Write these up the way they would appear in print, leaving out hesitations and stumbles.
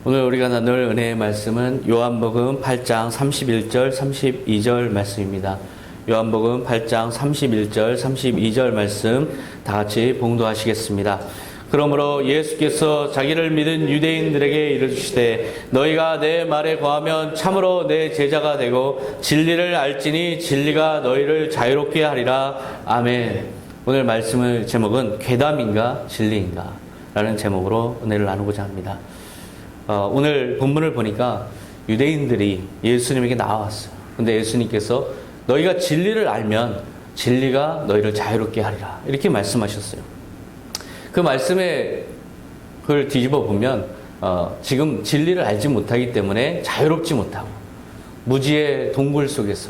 오늘 우리가 나눌 은혜의 말씀은 요한복음 8장 31절 32절 말씀입니다. 요한복음 8장 31절 32절 말씀 다 같이 봉독하시겠습니다. 그러므로 예수께서 자기를 믿은 유대인들에게 이르시되 너희가 내 말에 거하면 참으로 내 제자가 되고 진리를 알지니 진리가 너희를 자유롭게 하리라. 아멘. 오늘 말씀의 제목은 괴담인가 진리인가 라는 제목으로 은혜를 나누고자 합니다. 오늘 본문을 보니까 유대인들이 예수님에게 나왔어요. 근데 예수님께서 너희가 진리를 알면 진리가 너희를 자유롭게 하리라 이렇게 말씀하셨어요. 그 말씀에 그걸 뒤집어 보면 지금 진리를 알지 못하기 때문에 자유롭지 못하고 무지의 동굴 속에서,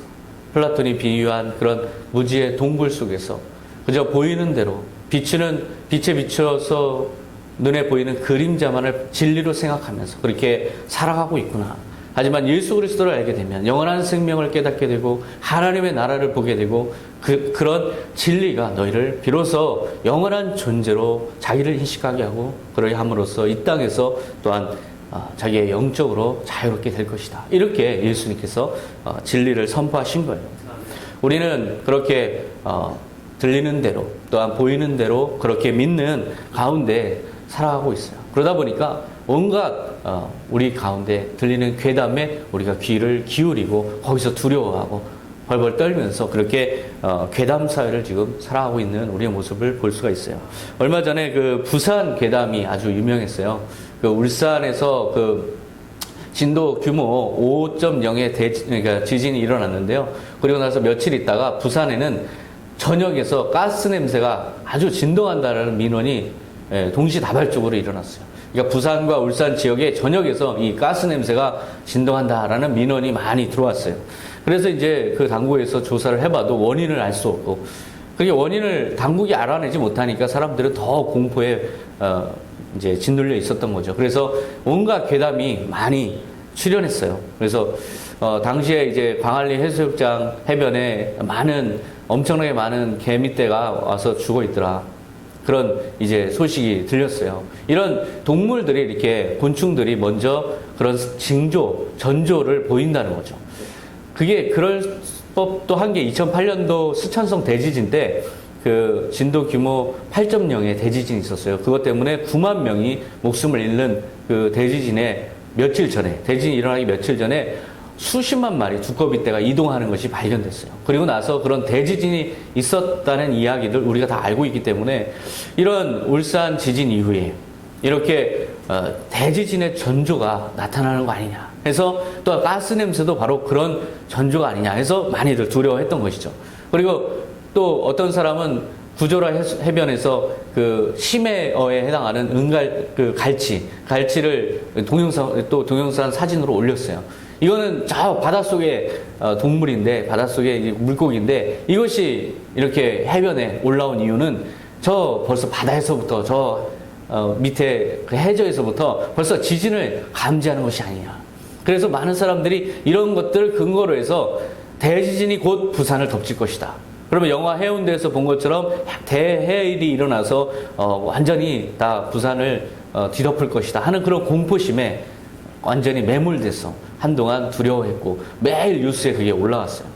플라톤이 비유한 그런 무지의 동굴 속에서 그저 보이는 대로 빛에 비춰서 눈에 보이는 그림자만을 진리로 생각하면서 그렇게 살아가고 있구나. 하지만 예수 그리스도를 알게 되면 영원한 생명을 깨닫게 되고 하나님의 나라를 보게 되고 그런 진리가 너희를 비로소 영원한 존재로 자기를 인식하게 하고 그러게 함으로써 이 땅에서 또한 자기의 영적으로 자유롭게 될 것이다. 이렇게 예수님께서 진리를 선포하신 거예요. 우리는 그렇게 들리는 대로 또한 보이는 대로 그렇게 믿는 가운데 살아가고 있어요. 그러다 보니까 온갖 우리 가운데 들리는 괴담에 우리가 귀를 기울이고 거기서 두려워하고 벌벌 떨면서 그렇게 괴담 사회를 지금 살아가고 있는 우리의 모습을 볼 수가 있어요. 얼마 전에 그 부산 괴담이 아주 유명했어요. 그 울산에서 그 진도 규모 5.0의 그러니까 지진이 일어났는데요. 그리고 나서 며칠 있다가 부산에는 전역에서 가스 냄새가 아주 진동한다는 민원이 동시다발적으로 일어났어요. 그러니까 부산과 울산 지역의 전역에서 이 가스 냄새가 진동한다라는 민원이 많이 들어왔어요. 그래서 이제 그 당국에서 조사를 해봐도 원인을 알 수 없고, 그게 원인을 당국이 알아내지 못하니까 사람들은 더 공포에 이제 짓눌려 있었던 거죠. 그래서 온갖 괴담이 많이 출현했어요. 그래서 당시에 이제 광안리 해수욕장 해변에 엄청나게 많은 개미떼가 와서 죽어 있더라. 그런 이제 소식이 들렸어요. 이런 동물들이 이렇게 곤충들이 먼저 그런 전조를 보인다는 거죠. 그게 그럴 법도 한 게 2008년도 스촨성 대지진 때 그 진도 규모 8.0의 대지진이 있었어요. 그것 때문에 9만 명이 목숨을 잃는 그 대지진이 일어나기 며칠 전에 수십만 마리 두꺼비떼가 이동하는 것이 발견됐어요. 그리고 나서 그런 대지진이 있었다는 이야기들 우리가 다 알고 있기 때문에 이런 울산 지진 이후에 이렇게 대지진의 전조가 나타나는 거 아니냐 해서 또 가스 냄새도 바로 그런 전조가 아니냐 해서 많이들 두려워했던 것이죠. 그리고 또 어떤 사람은 구조라 해변에서 그 심해어에 해당하는 갈치를 동영상 사진으로 올렸어요. 이거는 저 바닷속의 동물인데, 바닷속의 물고기인데, 이것이 이렇게 해변에 올라온 이유는 벌써 바다에서부터, 밑에 그 해저에서부터 벌써 지진을 감지하는 것이 아니냐. 그래서 많은 사람들이 이런 것들을 근거로 해서 대지진이 곧 부산을 덮칠 것이다. 그러면 영화 해운대에서 본 것처럼 대해일이 일어나서 완전히 다 부산을 뒤덮을 것이다 하는 그런 공포심에 완전히 매몰돼서 한동안 두려워했고 매일 뉴스에 그게 올라왔어요.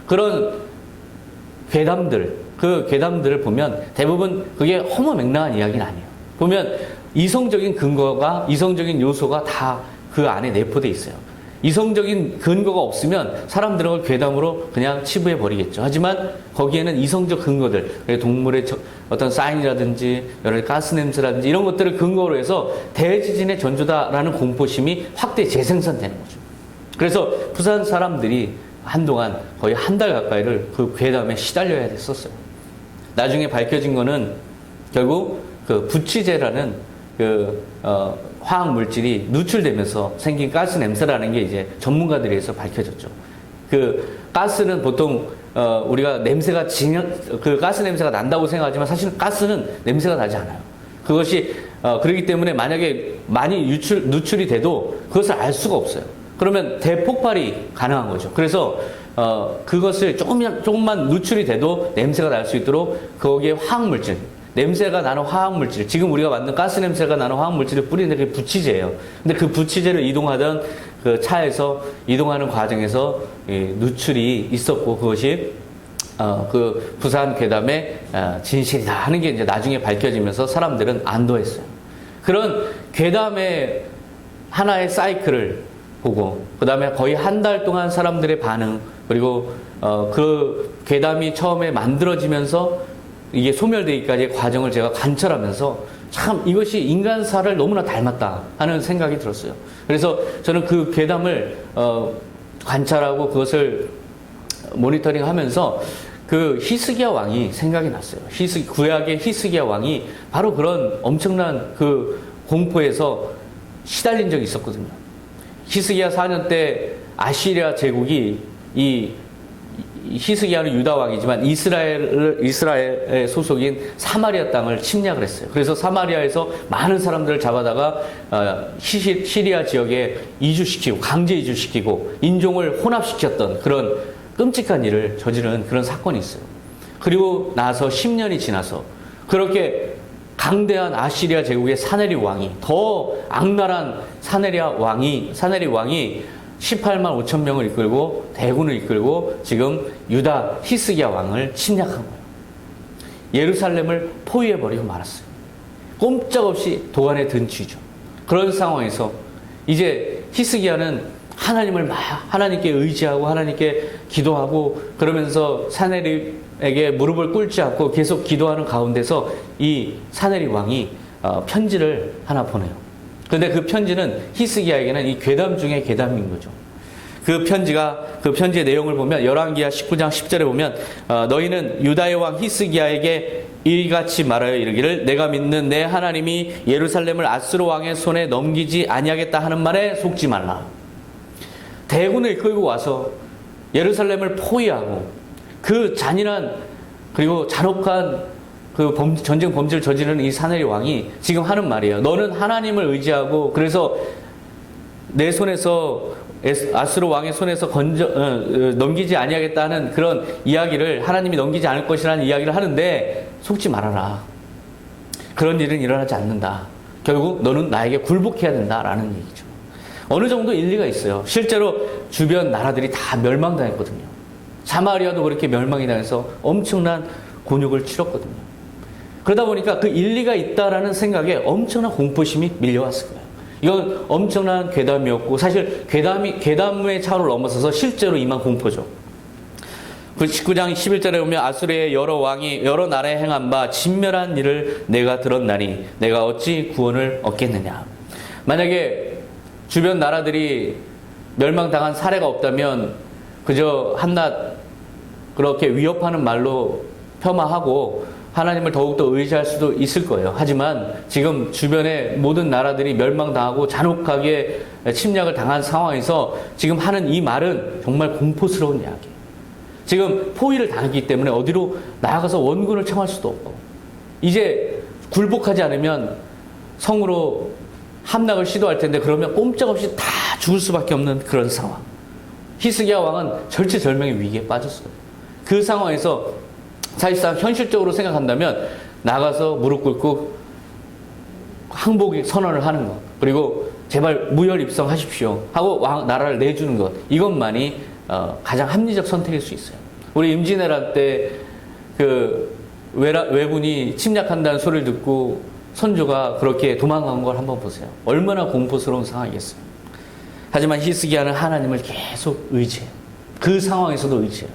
그런 그 괴담들을 보면 대부분 그게 허무맹랑한 이야기는 아니에요. 보면 이성적인 요소가 다 그 안에 내포되어 있어요. 이성적인 근거가 없으면 사람들은 그걸 괴담으로 그냥 치부해 버리겠죠. 하지만 거기에는 이성적 근거들, 동물의 어떤 사인이라든지 여러 가지 가스 냄새라든지 이런 것들을 근거로 해서 대지진의 전조다라는 공포심이 확대 재생산되는 거죠. 그래서 부산 사람들이 한동안 거의 한 달 가까이를 그 괴담에 시달려야 됐었어요. 나중에 밝혀진 거는 결국 그 부취제라는 화학 물질이 누출되면서 생긴 가스 냄새라는 게 이제 전문가들에 의해서 밝혀졌죠. 그 가스는 보통 우리가 그 가스 냄새가 난다고 생각하지만 사실은 가스는 냄새가 나지 않아요. 그것이 그렇기 때문에 만약에 많이 누출이 돼도 그것을 알 수가 없어요. 그러면 대폭발이 가능한 거죠. 그래서 그것을 조금만 누출이 돼도 냄새가 날 수 있도록 거기에 화학 물질, 냄새가 나는 화학물질, 지금 우리가 만든 가스 냄새가 나는 화학물질을 뿌리는 게 부치제예요. 근데 그 부치제를 이동하던 그 차에서 이동하는 과정에서 누출이 있었고, 그것이 그 부산 괴담의 진실이다 하는 게 이제 나중에 밝혀지면서 사람들은 안도했어요. 그런 괴담의 하나의 사이클을 보고, 그 다음에 거의 한 달 동안 사람들의 반응, 그리고 그 괴담이 처음에 만들어지면서 이게 소멸되기까지의 과정을 제가 관찰하면서 참 이것이 인간사를 너무나 닮았다 하는 생각이 들었어요. 그래서 저는 그 괴담을 관찰하고 그것을 모니터링 하면서 그 히스기야 왕이 생각이 났어요. 구약의 히스기야 왕이 바로 그런 엄청난 그 공포에서 시달린 적이 있었거든요. 히스기야 4년 때 아시리아 제국이 이 히스기야는 유다 왕이지만 이스라엘의 소속인 사마리아 땅을 침략을 했어요. 그래서 사마리아에서 많은 사람들을 잡아다가 시리아 지역에 이주시키고, 강제 이주시키고 인종을 혼합시켰던 그런 끔찍한 일을 저지른 그런 사건이 있어요. 그리고 나서 10년이 지나서 그렇게 강대한 아시리아 제국의 사네립 왕이, 더 악랄한 사네립 왕이 18만 5천 명을 이끌고 대군을 이끌고 지금 유다 히스기야 왕을 침략한 거예요. 예루살렘을 포위해버리고 말았어요. 꼼짝없이 도안에 든 쥐죠. 그런 상황에서 이제 히스기야는 하나님께 의지하고 하나님께 기도하고 그러면서 사네립에게 무릎을 꿇지 않고 계속 기도하는 가운데서 이 사네립 왕이 편지를 하나 보내요. 근데 그 편지는 히스기야에게는 이 괴담 중에 괴담인 거죠. 그 편지의 내용을 보면 열왕기하 19장 10절에 보면 너희는 유다의 왕 히스기야에게 이같이 말하여 이르기를 내가 믿는 내 하나님이 예루살렘을 아수르 왕의 손에 넘기지 아니하겠다 하는 말에 속지 말라. 대군을 이끌고 와서 예루살렘을 포위하고 그 잔인한 그리고 잔혹한 그 전쟁 범죄를 저지르는 이 사네립 왕이 지금 하는 말이에요. 너는 하나님을 의지하고 그래서 내 손에서 아수르 왕의 손에서 넘기지 아니하겠다는 그런 이야기를, 하나님이 넘기지 않을 것이라는 이야기를 하는데 속지 말아라. 그런 일은 일어나지 않는다. 결국 너는 나에게 굴복해야 된다라는 얘기죠. 어느 정도 일리가 있어요. 실제로 주변 나라들이 다 멸망당했거든요. 사마리아도 그렇게 멸망이 당해서 엄청난 곤욕을 치렀거든요. 그러다 보니까 그 일리가 있다라는 생각에 엄청난 공포심이 밀려왔을 거예요. 이건 엄청난 괴담이었고, 사실 괴담의 차원을 넘어서서 실제로 임한 공포죠. 그 19장 11절에 보면 아수르의 여러 나라에 행한 바 진멸한 일을 내가 들었나니 내가 어찌 구원을 얻겠느냐. 만약에 주변 나라들이 멸망당한 사례가 없다면 그저 한낱 그렇게 위협하는 말로 폄하하고 하나님을 더욱더 의지할 수도 있을 거예요. 하지만 지금 주변의 모든 나라들이 멸망당하고 잔혹하게 침략을 당한 상황에서 지금 하는 이 말은 정말 공포스러운 이야기예요. 지금 포위를 당했기 때문에 어디로 나아가서 원군을 청할 수도 없고, 이제 굴복하지 않으면 성으로 함락을 시도할 텐데 그러면 꼼짝없이 다 죽을 수밖에 없는 그런 상황. 히스기야 왕은 절체절명의 위기에 빠졌어요. 그 상황에서 사실상 현실적으로 생각한다면 나가서 무릎 꿇고 항복 선언을 하는 것, 그리고 제발 무혈 입성하십시오 하고 나라를 내주는 것, 이것만이 가장 합리적 선택일 수 있어요. 우리 임진왜란 때 그 왜군이 침략한다는 소리를 듣고 선조가 그렇게 도망간 걸 한번 보세요. 얼마나 공포스러운 상황이겠어요. 하지만 히스기야는 하나님을 계속 의지해요. 그 상황에서도 의지해요.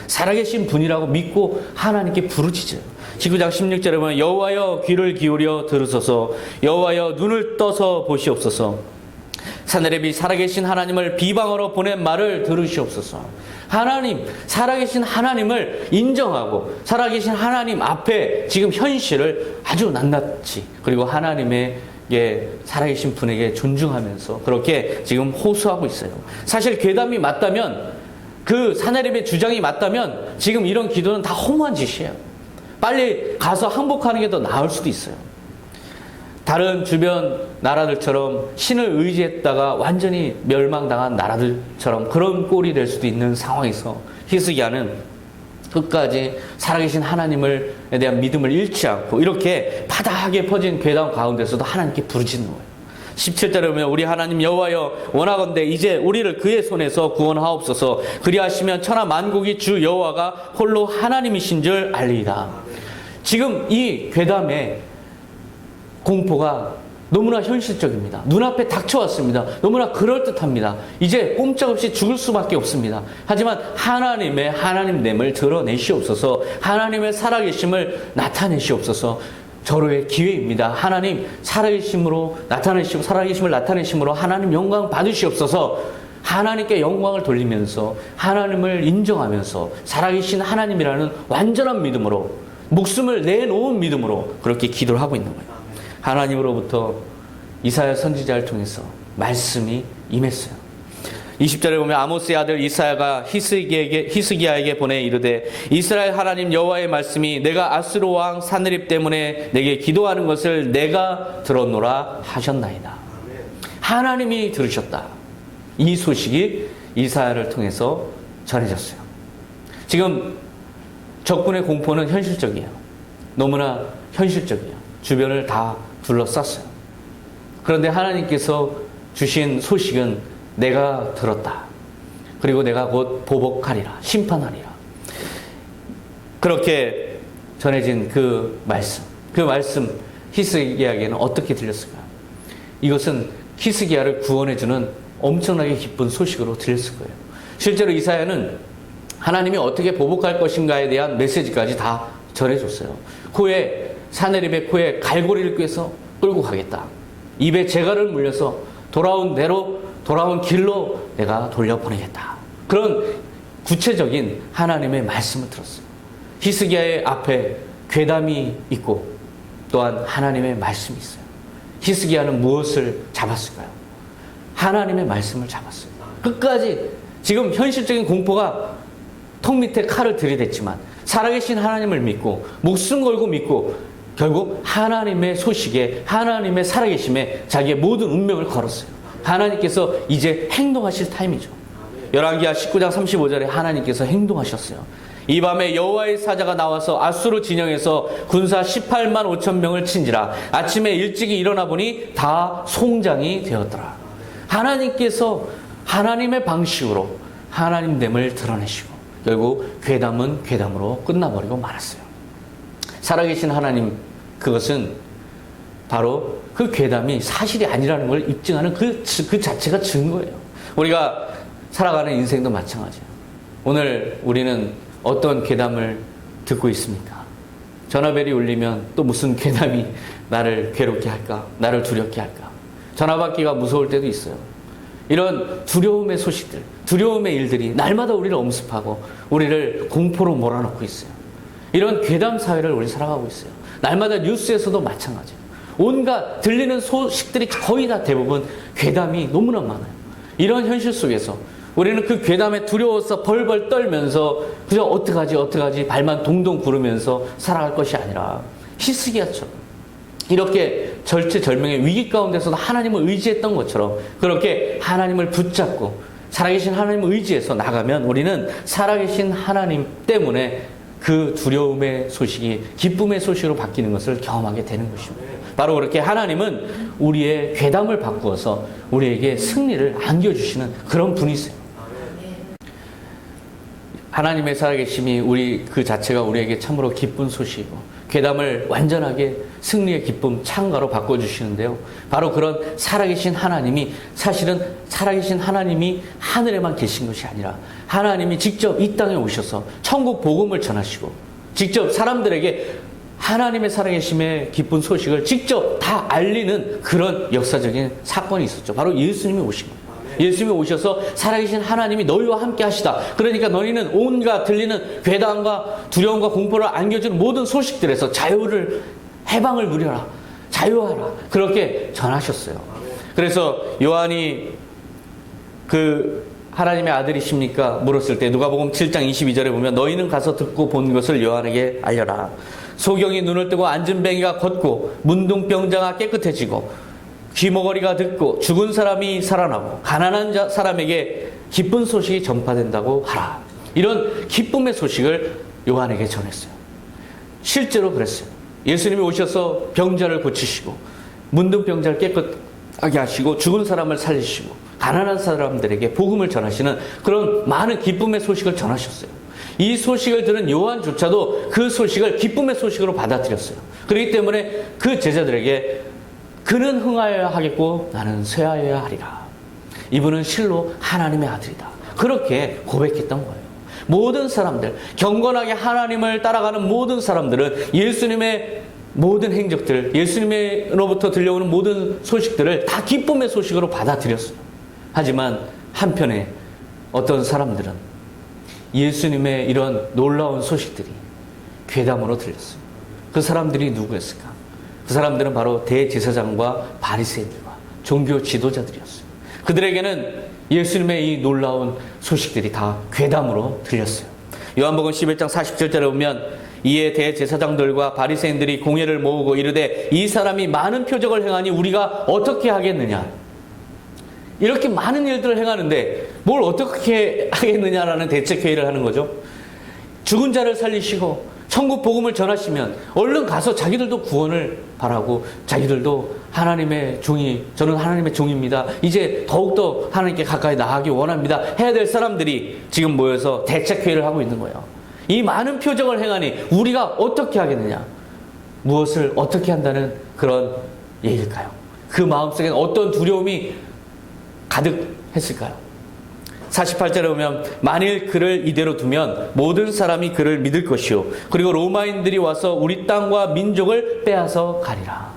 살아계신 분이라고 믿고 하나님께 부르짖어요. 19장 16절에 보면 여호와여 귀를 기울여 들으소서, 여호와여 눈을 떠서 보시옵소서. 사네립이 살아계신 하나님을 비방하러 보낸 말을 들으시옵소서. 하나님, 살아계신 하나님을 인정하고 살아계신 하나님 앞에 지금 현실을 아주 낱낱이, 그리고 하나님에게 살아계신 분에게 존중하면서 그렇게 지금 호소하고 있어요. 사실 괴담이 맞다면, 그 사네립의 주장이 맞다면 지금 이런 기도는 다 허무한 짓이에요. 빨리 가서 항복하는 게 더 나을 수도 있어요. 다른 주변 나라들처럼 신을 의지했다가 완전히 멸망당한 나라들처럼 그런 꼴이 될 수도 있는 상황에서 히스기야는 끝까지 살아계신 하나님에 대한 믿음을 잃지 않고 이렇게 바닥에 퍼진 괴담 가운데서도 하나님께 부르짖는 거예요. 17절에 보면 우리 하나님 여호와여 원하건대 이제 우리를 그의 손에서 구원하옵소서. 그리하시면 천하 만국이 주 여호와가 홀로 하나님이신 줄 알리이다. 지금 이 괴담의 공포가 너무나 현실적입니다. 눈앞에 닥쳐왔습니다. 너무나 그럴듯합니다. 이제 꼼짝없이 죽을 수밖에 없습니다. 하지만 하나님의 하나님됨을 드러내시옵소서. 하나님의 살아계심을 나타내시옵소서. 절호의 기회입니다. 하나님 살아계심으로 나타내시고 살아계심을 나타내심으로 하나님 영광 받으시옵소서. 하나님께 영광을 돌리면서 하나님을 인정하면서 살아계신 하나님이라는 완전한 믿음으로 목숨을 내놓은 믿음으로 그렇게 기도를 하고 있는 거예요. 하나님으로부터 이사야 선지자를 통해서 말씀이 임했어요. 20절에 보면 아모스의 아들 이사야가 히스기야에게 보내 이르되 이스라엘 하나님 여호와의 말씀이 내가 아수르 왕 사느립 때문에 내게 기도하는 것을 내가 들었노라 하셨나이다. 하나님이 들으셨다. 이 소식이 이사야를 통해서 전해졌어요. 지금 적군의 공포는 현실적이에요. 너무나 현실적이에요. 주변을 다 둘러쌌어요. 그런데 하나님께서 주신 소식은 내가 들었다. 그리고 내가 곧 보복하리라. 심판하리라. 그렇게 전해진 그 말씀 히스기야에게는 어떻게 들렸을까요? 이것은 히스기야를 구원해주는 엄청나게 기쁜 소식으로 들렸을 거예요. 실제로 이사야는 하나님이 어떻게 보복할 것인가에 대한 메시지까지 다 전해줬어요. 코에 사내립의 코에 갈고리를 꿰서 끌고 가겠다. 입에 재갈을 물려서 돌아온 길로 내가 돌려보내겠다. 그런 구체적인 하나님의 말씀을 들었어요. 히스기야의 앞에 괴담이 있고 또한 하나님의 말씀이 있어요. 히스기야는 무엇을 잡았을까요? 하나님의 말씀을 잡았어요. 끝까지 지금 현실적인 공포가 턱 밑에 칼을 들이댔지만 살아계신 하나님을 믿고 목숨 걸고 믿고 결국 하나님의 소식에 하나님의 살아계심에 자기의 모든 운명을 걸었어요. 하나님께서 이제 행동하실 타임이죠. 열왕기하 19장 35절에 하나님께서 행동하셨어요. 이 밤에 여호와의 사자가 나와서 아수르 진영에서 군사 18만 5천 명을 친지라. 아침에 일찍이 일어나 보니 다 송장이 되었더라. 하나님께서 하나님의 방식으로 하나님됨을 드러내시고 결국 괴담은 괴담으로 끝나버리고 말았어요. 살아계신 하나님, 그것은 바로 그 괴담이 사실이 아니라는 걸 입증하는 그 자체가 증거예요. 우리가 살아가는 인생도 마찬가지예요. 오늘 우리는 어떤 괴담을 듣고 있습니까? 전화벨이 울리면 또 무슨 괴담이 나를 괴롭게 할까? 나를 두렵게 할까? 전화 받기가 무서울 때도 있어요. 이런 두려움의 소식들, 두려움의 일들이 날마다 우리를 엄습하고 우리를 공포로 몰아넣고 있어요. 이런 괴담 사회를 우리 살아가고 있어요. 날마다 뉴스에서도 마찬가지예요. 온갖 들리는 소식들이 거의 다 대부분 괴담이 너무나 많아요. 이런 현실 속에서 우리는 그 괴담에 두려워서 벌벌 떨면서 그저 어떡하지 발만 동동 구르면서 살아갈 것이 아니라 히스기야처럼 이렇게 절체절명의 위기 가운데서도 하나님을 의지했던 것처럼 그렇게 하나님을 붙잡고 살아계신 하나님을 의지해서 나가면 우리는 살아계신 하나님 때문에 그 두려움의 소식이 기쁨의 소식으로 바뀌는 것을 경험하게 되는 것입니다. 바로 그렇게 하나님은 우리의 괴담을 바꾸어서 우리에게 승리를 안겨주시는 그런 분이세요. 하나님의 살아계심이 그 자체가 우리에게 참으로 기쁜 소식이고 괴담을 완전하게 승리의 기쁨, 창가로 바꿔주시는데요. 바로 그런 살아계신 하나님이 사실은 살아계신 하나님이 하늘에만 계신 것이 아니라 하나님이 직접 이 땅에 오셔서 천국 복음을 전하시고 직접 사람들에게 하나님의 살아계심의 기쁜 소식을 직접 다 알리는 그런 역사적인 사건이 있었죠. 바로 예수님이 오신 거예요. 예수님이 오셔서 살아계신 하나님이 너희와 함께 하시다. 그러니까 너희는 온갖 들리는 괴담과 두려움과 공포를 안겨주는 모든 소식들에서 해방을 누려라. 자유하라. 그렇게 전하셨어요. 그래서 요한이 하나님의 아들이십니까? 물었을 때 누가복음 7장 22절에 보면 너희는 가서 듣고 본 것을 요한에게 알려라. 소경이 눈을 뜨고 앉은 뱅이가 걷고 문둥병자가 깨끗해지고 귀머거리가 듣고 죽은 사람이 살아나고 가난한 사람에게 기쁜 소식이 전파된다고 하라. 이런 기쁨의 소식을 요한에게 전했어요. 실제로 그랬어요. 예수님이 오셔서 병자를 고치시고 문둥 병자를 깨끗하게 하시고 죽은 사람을 살리시고 가난한 사람들에게 복음을 전하시는 그런 많은 기쁨의 소식을 전하셨어요. 이 소식을 들은 요한조차도 그 소식을 기쁨의 소식으로 받아들였어요. 그렇기 때문에 그 제자들에게 그는 흥하여야 하겠고 나는 쇠하여야 하리라. 이분은 실로 하나님의 아들이다. 그렇게 고백했던 거예요. 모든 사람들, 경건하게 하나님을 따라가는 모든 사람들은 예수님의 모든 행적들, 예수님으로부터 들려오는 모든 소식들을 다 기쁨의 소식으로 받아들였어요. 하지만 한편에 어떤 사람들은 예수님의 이런 놀라운 소식들이 괴담으로 들렸어요. 그 사람들이 누구였을까? 그 사람들은 바로 대제사장과 바리새인들과 종교 지도자들이었어요. 그들에게는 예수님의 이 놀라운 소식들이 다 괴담으로 들렸어요. 요한복음 11장 47절에 보면 이에 대제사장들과 바리새인들이 공회를 모으고 이르되 이 사람이 많은 표적을 행하니 우리가 어떻게 하겠느냐. 이렇게 많은 일들을 행하는데 뭘 어떻게 하겠느냐라는 대책회의를 하는 거죠. 죽은 자를 살리시고 천국 복음을 전하시면 얼른 가서 자기들도 구원을 바라고 자기들도 하나님의 종이, 저는 하나님의 종입니다. 이제 더욱더 하나님께 가까이 나아가기 원합니다. 해야 될 사람들이 지금 모여서 대책회의를 하고 있는 거예요. 이 많은 표적을 행하니 우리가 어떻게 하겠느냐. 무엇을 어떻게 한다는 그런 얘기일까요? 그 마음속에 어떤 두려움이 가득했을까요? 48절에 보면 만일 그를 이대로 두면 모든 사람이 그를 믿을 것이요 그리고 로마인들이 와서 우리 땅과 민족을 빼앗아 가리라.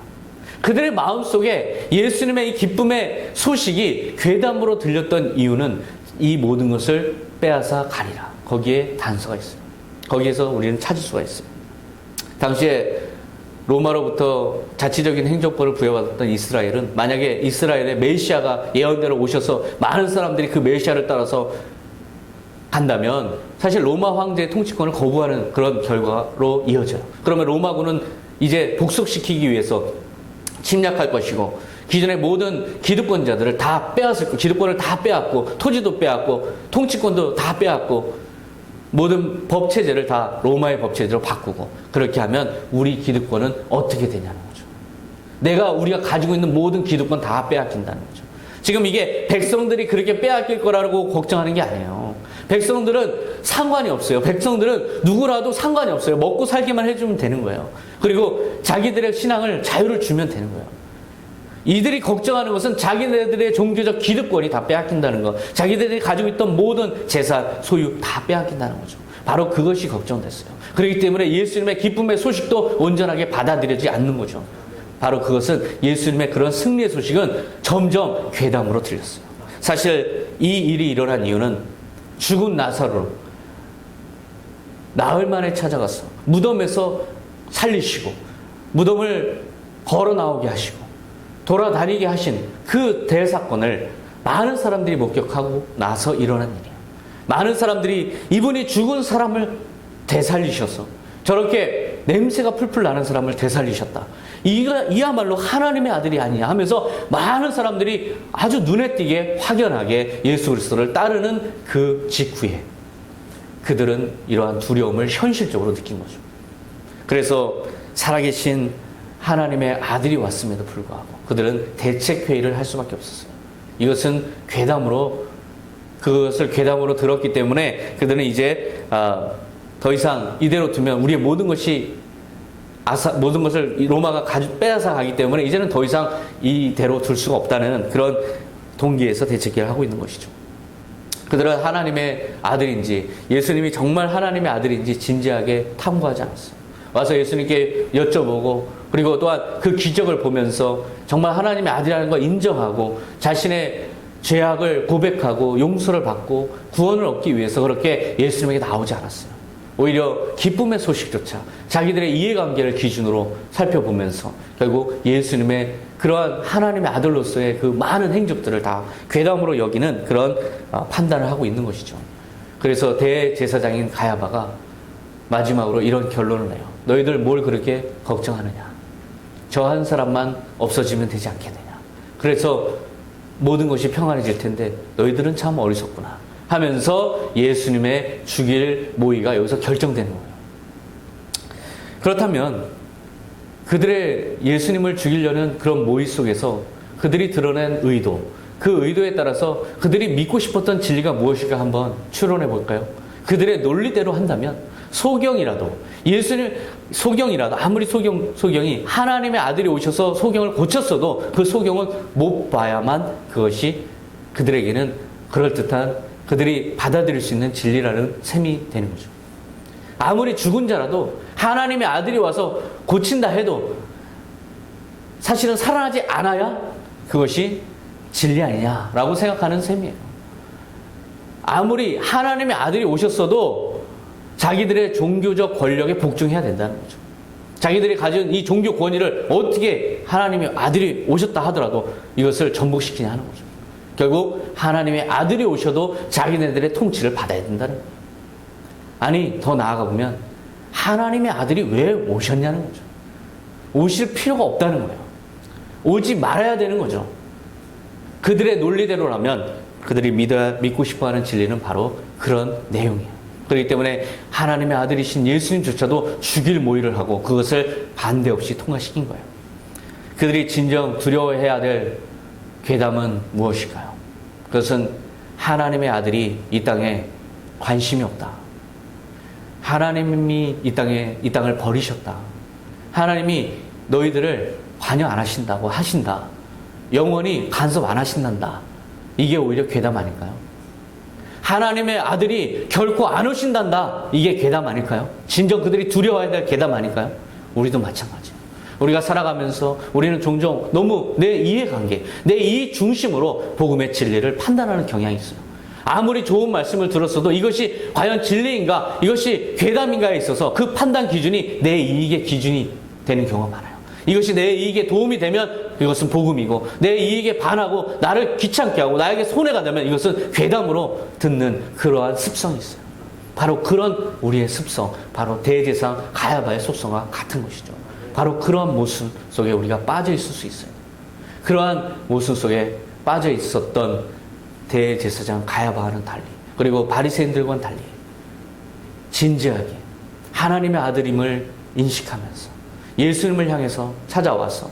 그들의 마음속에 예수님의 이 기쁨의 소식이 괴담으로 들렸던 이유는 이 모든 것을 빼앗아 가리라. 거기에 단서가 있어요. 거기에서 우리는 찾을 수가 있어요. 당시에 로마로부터 자치적인 행정권을 부여받았던 이스라엘은 만약에 이스라엘의 메시아가 예언대로 오셔서 많은 사람들이 그 메시아를 따라서 간다면 사실 로마 황제의 통치권을 거부하는 그런 결과로 이어져요. 그러면 로마군은 이제 복속시키기 위해서 침략할 것이고 기존의 모든 기득권자들을 다 빼앗을 거고 기득권을 다 빼앗고 토지도 빼앗고 통치권도 다 빼앗고 모든 법체제를 다 로마의 법체제로 바꾸고 그렇게 하면 우리 기득권은 어떻게 되냐는 거죠. 우리가 가지고 있는 모든 기득권 다 빼앗긴다는 거죠. 지금 이게 백성들이 그렇게 빼앗길 거라고 걱정하는 게 아니에요. 백성들은 상관이 없어요. 백성들은 누구라도 상관이 없어요. 먹고 살기만 해주면 되는 거예요. 그리고 자기들의 신앙을 자유를 주면 되는 거예요. 이들이 걱정하는 것은 자기네들의 종교적 기득권이 다 빼앗긴다는 것, 자기들이 가지고 있던 모든 재산, 소유 다 빼앗긴다는 거죠. 바로 그것이 걱정됐어요. 그렇기 때문에 예수님의 기쁨의 소식도 온전하게 받아들여지지 않는 거죠. 바로 그것은 예수님의 그런 승리의 소식은 점점 괴담으로 들렸어요. 사실 이 일이 일어난 이유는 죽은 나사로를 나흘 만에 찾아가서 무덤에서 살리시고 무덤을 걸어 나오게 하시고 돌아다니게 하신 그 대사건을 많은 사람들이 목격하고 나서 일어난 일이에요. 많은 사람들이 이분이 죽은 사람을 되살리셔서 저렇게 냄새가 풀풀 나는 사람을 되살리셨다. 이야말로 하나님의 아들이 아니냐 하면서 많은 사람들이 아주 눈에 띄게 확연하게 예수 그리스도를 따르는 그 직후에 그들은 이러한 두려움을 현실적으로 느낀 거죠. 그래서 살아계신 하나님의 아들이 왔음에도 불구하고 그들은 대책회의를 할 수밖에 없었어요. 이것은 그것을 괴담으로 들었기 때문에 그들은 이제 더 이상 이대로 두면 우리의 모든 것을 로마가 빼앗아 가기 때문에 이제는 더 이상 이대로 둘 수가 없다는 그런 동기에서 대책회의를 하고 있는 것이죠. 그들은 하나님의 아들인지 예수님이 정말 하나님의 아들인지 진지하게 탐구하지 않았어요. 와서 예수님께 여쭤보고 그리고 또한 그 기적을 보면서 정말 하나님의 아들이라는 걸 인정하고 자신의 죄악을 고백하고 용서를 받고 구원을 얻기 위해서 그렇게 예수님에게 나오지 않았어요. 오히려 기쁨의 소식조차 자기들의 이해관계를 기준으로 살펴보면서 결국 예수님의 그러한 하나님의 아들로서의 그 많은 행적들을 다 괴담으로 여기는 그런 판단을 하고 있는 것이죠. 그래서 대제사장인 가야바가 마지막으로 이런 결론을 내요. 너희들 뭘 그렇게 걱정하느냐. 저 한 사람만 없어지면 되지 않겠느냐. 그래서 모든 것이 평안해질 텐데 너희들은 참 어리석구나 하면서 예수님의 죽일 모의가 여기서 결정되는 거예요. 그렇다면 그들의 예수님을 죽이려는 그런 모의 속에서 그들이 드러낸 의도, 그 의도에 따라서 그들이 믿고 싶었던 진리가 무엇일까 한번 추론해 볼까요? 그들의 논리대로 한다면 소경이라도 아무리 소경이 하나님의 아들이 오셔서 소경을 고쳤어도 그 소경은 못 봐야만 그것이 그들에게는 그럴듯한, 그들이 받아들일 수 있는 진리라는 셈이 되는 거죠. 아무리 죽은 자라도 하나님의 아들이 와서 고친다 해도 사실은 살아나지 않아야 그것이 진리 아니냐라고 생각하는 셈이에요. 아무리 하나님의 아들이 오셨어도 자기들의 종교적 권력에 복종해야 된다는 거죠. 자기들이 가진 이 종교 권위를 어떻게 하나님의 아들이 오셨다 하더라도 이것을 전복시키냐 하는 거죠. 결국 하나님의 아들이 오셔도 자기네들의 통치를 받아야 된다는 거예요. 아니, 더 나아가 보면 하나님의 아들이 왜 오셨냐는 거죠. 오실 필요가 없다는 거예요. 오지 말아야 되는 거죠. 그들의 논리대로라면 그들이 믿고 싶어하는 진리는 바로 그런 내용이에요. 그렇기 때문에 하나님의 아들이신 예수님조차도 죽일 모의를 하고 그것을 반대 없이 통과시킨 거예요. 그들이 진정 두려워해야 될 괴담은 무엇일까요? 그것은 하나님의 아들이 이 땅에 관심이 없다. 하나님이 이 땅을 버리셨다. 하나님이 너희들을 관여 안 하신다고 하신다. 영원히 간섭 안 하신단다. 이게 오히려 괴담 아닐까요? 하나님의 아들이 결코 안 오신단다. 이게 괴담 아닐까요? 진정 그들이 두려워해야 될 괴담 아닐까요? 우리도 마찬가지예요. 우리가 살아가면서 우리는 종종 너무 내 이해관계, 내 이익 중심으로 복음의 진리를 판단하는 경향이 있어요. 아무리 좋은 말씀을 들었어도 이것이 과연 진리인가, 이것이 괴담인가에 있어서 그 판단 기준이 내 이익의 기준이 되는 경우가 많아요. 이것이 내 이익에 도움이 되면 이것은 복음이고, 내 이익에 반하고 나를 귀찮게 하고 나에게 손해가 되면 이것은 괴담으로 듣는 그러한 습성이 있어요. 바로 그런 우리의 습성, 바로 대제사장 가야바의 속성과 같은 것이죠. 바로 그러한 모순 속에 우리가 빠져 있을 수 있어요. 그러한 모순 속에 빠져 있었던 대제사장 가야바와는 달리, 그리고 바리새인들과는 달리 진지하게 하나님의 아들임을 인식하면서 예수님을 향해서 찾아와서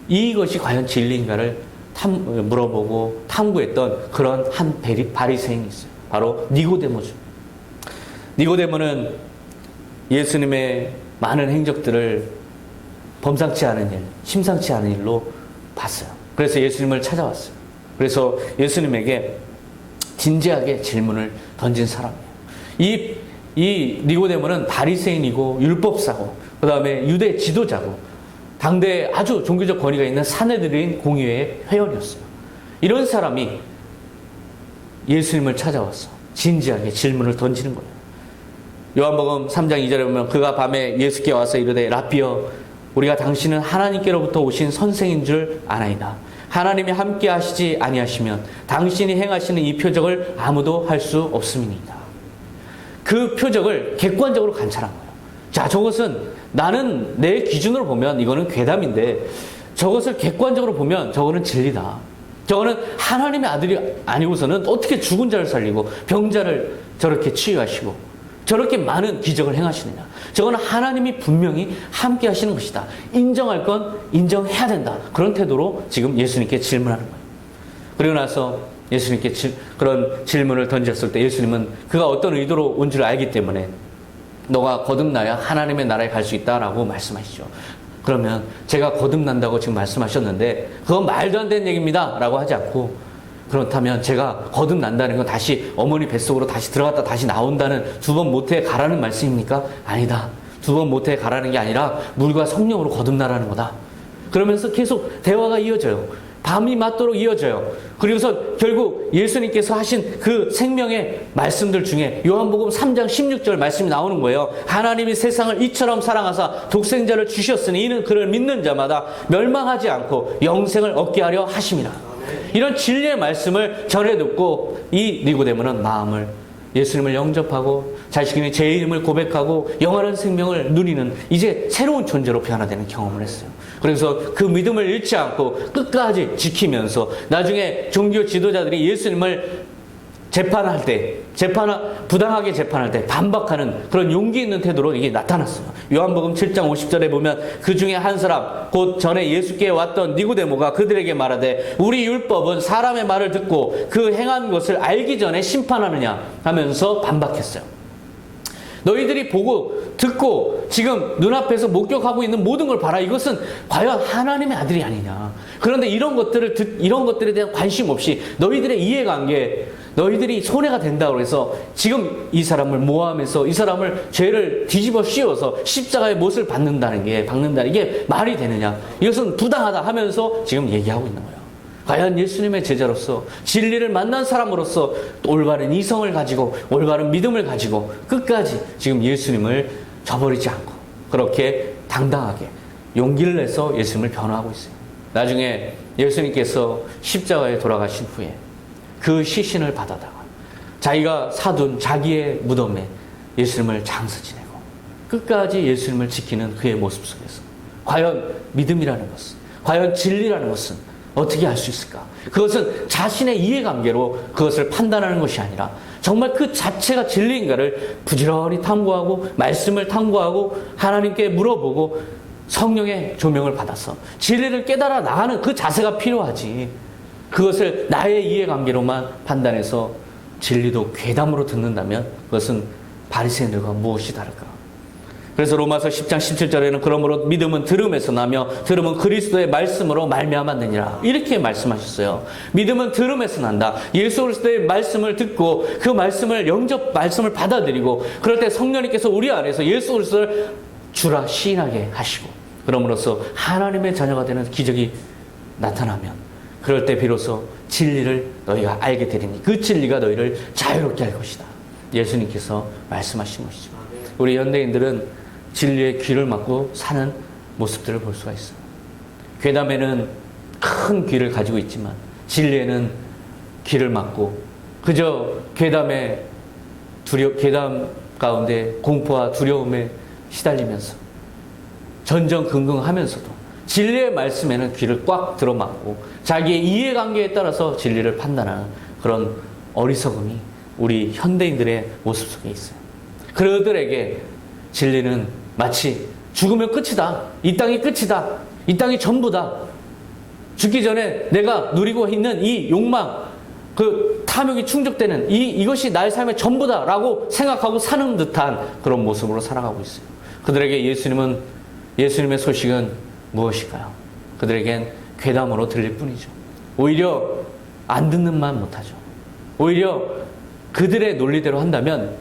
이것이 과연 진리인가를 물어보고 탐구했던 그런 한 바리새인이 있어요. 바로 니고데모죠. 니고데모는 예수님의 많은 행적들을 범상치 않은 일, 심상치 않은 일로 봤어요. 그래서 예수님을 찾아왔어요. 그래서 예수님에게 진지하게 질문을 던진 사람이에요. 이 니고데모는 바리새인이고 율법사고, 그 다음에 유대 지도자고, 당대에 아주 종교적 권위가 있는 사내들인 공의회의 회원이었어요. 이런 사람이 예수님을 찾아와서 진지하게 질문을 던지는 거예요. 요한복음 3장 2절에 보면 그가 밤에 예수께 와서 이르되 라삐여, 우리가 당신은 하나님께로부터 오신 선생인 줄 아나이다. 하나님이 함께 하시지 아니하시면 당신이 행하시는 이 표적을 아무도 할 수 없음이니이다. 그 표적을 객관적으로 관찰한 거예요. 자, 저것은 나는 내 기준으로 보면 이거는 괴담인데 저것을 객관적으로 보면 저거는 진리다. 저거는 하나님의 아들이 아니고서는 어떻게 죽은 자를 살리고 병자를 저렇게 치유하시고 저렇게 많은 기적을 행하시느냐. 저거는 하나님이 분명히 함께 하시는 것이다. 인정할 건 인정해야 된다. 그런 태도로 지금 예수님께 질문하는 거예요. 그리고 나서 예수님께 그런 질문을 던졌을 때 예수님은 그가 어떤 의도로 온 줄 알기 때문에 너가 거듭나야 하나님의 나라에 갈 수 있다라고 말씀하시죠. 그러면 제가 거듭난다고 지금 말씀하셨는데 그건 말도 안 되는 얘기입니다 라고 하지 않고, 그렇다면 제가 거듭난다는 건 다시 어머니 뱃속으로 다시 들어갔다 다시 나온다는 두 번 모태에 가라는 말씀입니까? 아니다. 두 번 모태에 가라는 게 아니라 물과 성령으로 거듭나라는 거다. 그러면서 계속 대화가 이어져요. 밤이 맞도록 이어져요. 그리고서 결국 예수님께서 하신 그 생명의 말씀들 중에 요한복음 3장 16절 말씀이 나오는 거예요. 하나님이 세상을 이처럼 사랑하사 독생자를 주셨으니 이는 그를 믿는 자마다 멸망하지 않고 영생을 얻게 하려 하심이라. 이런 진리의 말씀을 전해 듣고 이 니고데모는 마음을 예수님을 영접하고 자신이 제 이름을 고백하고 영원한 생명을 누리는 이제 새로운 존재로 변화되는 경험을 했어요. 그래서 그 믿음을 잃지 않고 끝까지 지키면서 나중에 종교 지도자들이 예수님을 부당하게 재판할 때 반박하는 그런 용기 있는 태도로 이게 나타났어요. 요한복음 7장 50절에 보면 그 중에 한 사람, 곧 전에 예수께 왔던 니고데모가 그들에게 말하되 우리 율법은 사람의 말을 듣고 그 행한 것을 알기 전에 심판하느냐 하면서 반박했어요. 너희들이 보고 듣고 지금 눈앞에서 목격하고 있는 모든 걸 봐라. 이것은 과연 하나님의 아들이 아니냐. 그런데 이런 것들에 대한 관심 없이 너희들의 이해관계, 너희들이 손해가 된다고 해서 지금 이 사람을 모함해서 이 사람을 죄를 뒤집어 씌워서 십자가의 못을 박는다는 게 말이 되느냐. 이것은 부당하다 하면서 지금 얘기하고 있는 거예요. 과연 예수님의 제자로서 진리를 만난 사람으로서 올바른 이성을 가지고 올바른 믿음을 가지고 끝까지 지금 예수님을 저버리지 않고 그렇게 당당하게 용기를 내서 예수님을 변호하고 있어요. 나중에 예수님께서 십자가에 돌아가신 후에 그 시신을 받아다가 자기가 사둔 자기의 무덤에 예수님을 장사 지내고 끝까지 예수님을 지키는 그의 모습 속에서 과연 믿음이라는 것은, 과연 진리라는 것은 어떻게 알 수 있을까? 그것은 자신의 이해관계로 그것을 판단하는 것이 아니라 정말 그 자체가 진리인가를 부지런히 탐구하고 말씀을 탐구하고 하나님께 물어보고 성령의 조명을 받아서 진리를 깨달아 나가는 그 자세가 필요하지. 그것을 나의 이해관계로만 판단해서 진리도 괴담으로 듣는다면 그것은 바리새인들과 무엇이 다를까? 그래서 로마서 10장 17절에는 그러므로 믿음은 들음에서 나며 들음은 그리스도의 말씀으로 말미암았느니라 이렇게 말씀하셨어요. 믿음은 들음에서 난다. 예수 그리스도의 말씀을 듣고 그 말씀을 말씀을 받아들이고 그럴 때 성령님께서 우리 안에서 예수 그리스도를 주라 시인하게 하시고 그럼으로써 하나님의 자녀가 되는 기적이 나타나면 그럴 때 비로소 진리를 너희가 알게 되리니 그 진리가 너희를 자유롭게 할 것이다. 예수님께서 말씀하신 것이죠. 우리 현대인들은 진리의 귀를 막고 사는 모습들을 볼 수가 있어요. 괴담에는 큰 귀를 가지고 있지만 진리에는 귀를 막고 그저 괴담 가운데 공포와 두려움에 시달리면서 전전긍긍하면서도 진리의 말씀에는 귀를 꽉 들어막고 자기의 이해관계에 따라서 진리를 판단하는 그런 어리석음이 우리 현대인들의 모습 속에 있어요. 그들에게 진리는 마치 죽으면 끝이다. 이 땅이 끝이다. 이 땅이 전부다. 죽기 전에 내가 누리고 있는 이 욕망, 그 탐욕이 충족되는 이것이 나의 삶의 전부다라고 생각하고 사는 듯한 그런 모습으로 살아가고 있어요. 그들에게 예수님의 소식은 무엇일까요? 그들에겐 괴담으로 들릴 뿐이죠. 오히려 안 듣는 만 못하죠. 오히려 그들의 논리대로 한다면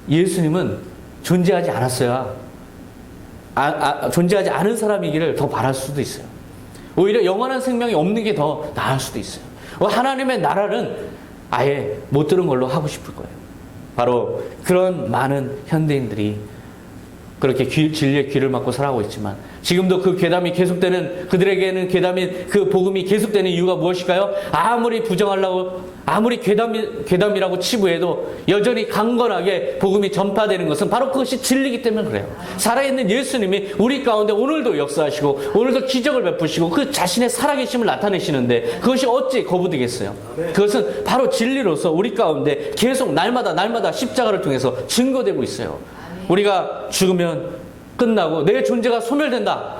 예수님은 존재하지 않은 사람이기를 더 바랄 수도 있어요. 오히려 영원한 생명이 없는 게 더 나을 수도 있어요. 하나님의 나라는 아예 못 들은 걸로 하고 싶을 거예요. 바로 그런 많은 현대인들이 그렇게 진리의 귀를 막고 살아가고 있지만 지금도 그 괴담이 계속되는 그들에게는 그 복음이 계속되는 이유가 무엇일까요? 아무리 부정하려고 아무리 괴담이라고 치부해도 여전히 강건하게 복음이 전파되는 것은 바로 그것이 진리이기 때문에 그래요. 살아있는 예수님이 우리 가운데 오늘도 역사하시고 오늘도 기적을 베푸시고 그 자신의 살아계심을 나타내시는데 그것이 어찌 거부되겠어요? 그것은 바로 진리로서 우리 가운데 계속 날마다 십자가를 통해서 증거되고 있어요. 우리가 죽으면 끝나고 내 존재가 소멸된다.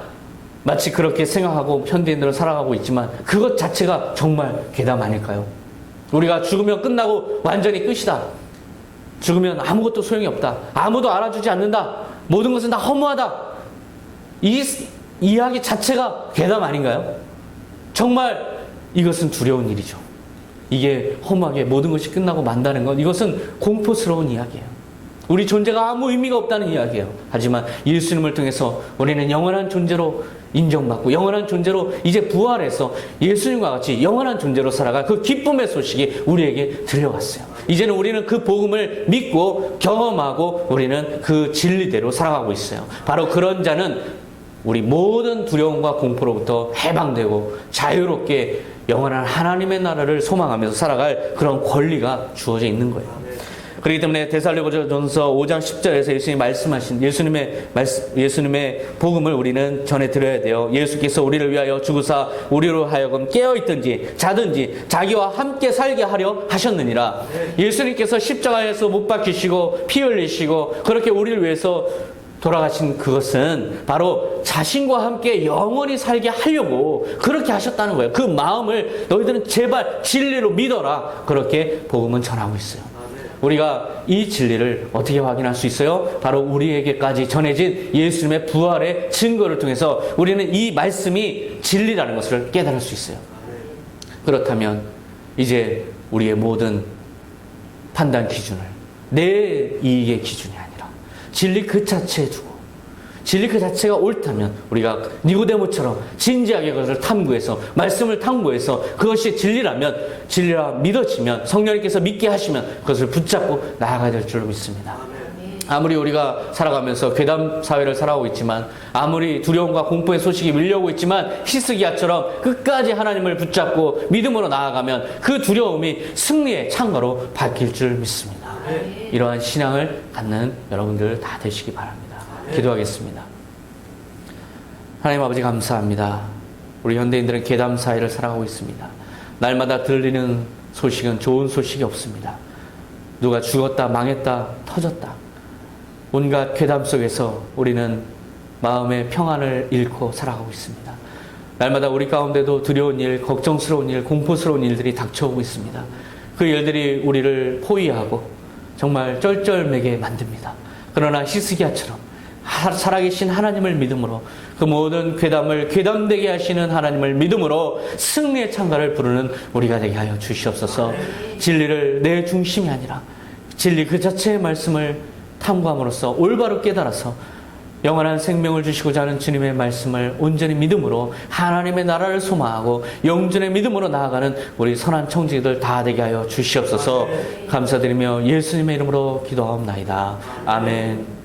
마치 그렇게 생각하고 현대인들은 살아가고 있지만 그것 자체가 정말 괴담 아닐까요? 우리가 죽으면 끝나고 완전히 끝이다. 죽으면 아무것도 소용이 없다. 아무도 알아주지 않는다. 모든 것은 다 허무하다. 이 이야기 자체가 괴담 아닌가요? 정말 이것은 두려운 일이죠. 이게 허무하게 모든 것이 끝나고 만다는 건 이것은 공포스러운 이야기예요. 우리 존재가 아무 의미가 없다는 이야기예요. 하지만 예수님을 통해서 우리는 영원한 존재로 인정받고 영원한 존재로 이제 부활해서 예수님과 같이 영원한 존재로 살아갈 그 기쁨의 소식이 우리에게 들려왔어요. 이제는 우리는 그 복음을 믿고 경험하고 우리는 그 진리대로 살아가고 있어요. 바로 그런 자는 우리 모든 두려움과 공포로부터 해방되고 자유롭게 영원한 하나님의 나라를 소망하면서 살아갈 그런 권리가 주어져 있는 거예요. 그렇기 때문에 데살로니가전서 5장 10절에서 예수님이 말씀하신 예수님의 복음을 우리는 전해 드려야 돼요. 예수께서 우리를 위하여 죽으사 우리로 하여금 깨어 있든지 자든지 자기와 함께 살게 하려 하셨느니라. 예수님께서 십자가에서 못 박히시고 피 흘리시고 그렇게 우리를 위해서 돌아가신 그것은 바로 자신과 함께 영원히 살게 하려고 그렇게 하셨다는 거예요. 그 마음을 너희들은 제발 진리로 믿어라. 그렇게 복음은 전하고 있어요. 우리가 이 진리를 어떻게 확인할 수 있어요? 바로 우리에게까지 전해진 예수님의 부활의 증거를 통해서 우리는 이 말씀이 진리라는 것을 깨달을 수 있어요. 그렇다면 이제 우리의 모든 판단 기준을 내 이익의 기준이 아니라 진리 그 자체에 두고 진리 그 자체가 옳다면 우리가 니고데모처럼 진지하게 그것을 탐구해서 말씀을 탐구해서 그것이 진리라면 진리라 믿어지면 성령님께서 믿게 하시면 그것을 붙잡고 나아가야 될 줄로 믿습니다. 아무리 우리가 살아가면서 괴담 사회를 살아오고 있지만 아무리 두려움과 공포의 소식이 밀려오고 있지만 히스기야처럼 끝까지 하나님을 붙잡고 믿음으로 나아가면 그 두려움이 승리의 창가로 바뀔 줄 믿습니다. 이러한 신앙을 갖는 여러분들 다 되시기 바랍니다. 기도하겠습니다. 하나님 아버지 감사합니다. 우리 현대인들은 괴담 사회를 살아가고 있습니다. 날마다 들리는 소식은 좋은 소식이 없습니다. 누가 죽었다, 망했다, 터졌다. 온갖 괴담 속에서 우리는 마음의 평안을 잃고 살아가고 있습니다. 날마다 우리 가운데도 두려운 일, 걱정스러운 일, 공포스러운 일들이 닥쳐오고 있습니다. 그 일들이 우리를 포위하고 정말 쩔쩔매게 만듭니다. 그러나 히스기야처럼 살아계신 하나님을 믿음으로 그 모든 괴담을 괴담되게 하시는 하나님을 믿음으로 승리의 창가를 부르는 우리가 되게 하여 주시옵소서. 진리를 내 중심이 아니라 진리 그 자체의 말씀을 탐구함으로써 올바로 깨달아서 영원한 생명을 주시고자 하는 주님의 말씀을 온전히 믿음으로 하나님의 나라를 소망하고 영존의 믿음으로 나아가는 우리 선한 청지기들 다 되게 하여 주시옵소서. 감사드리며 예수님의 이름으로 기도하옵나이다. 아멘.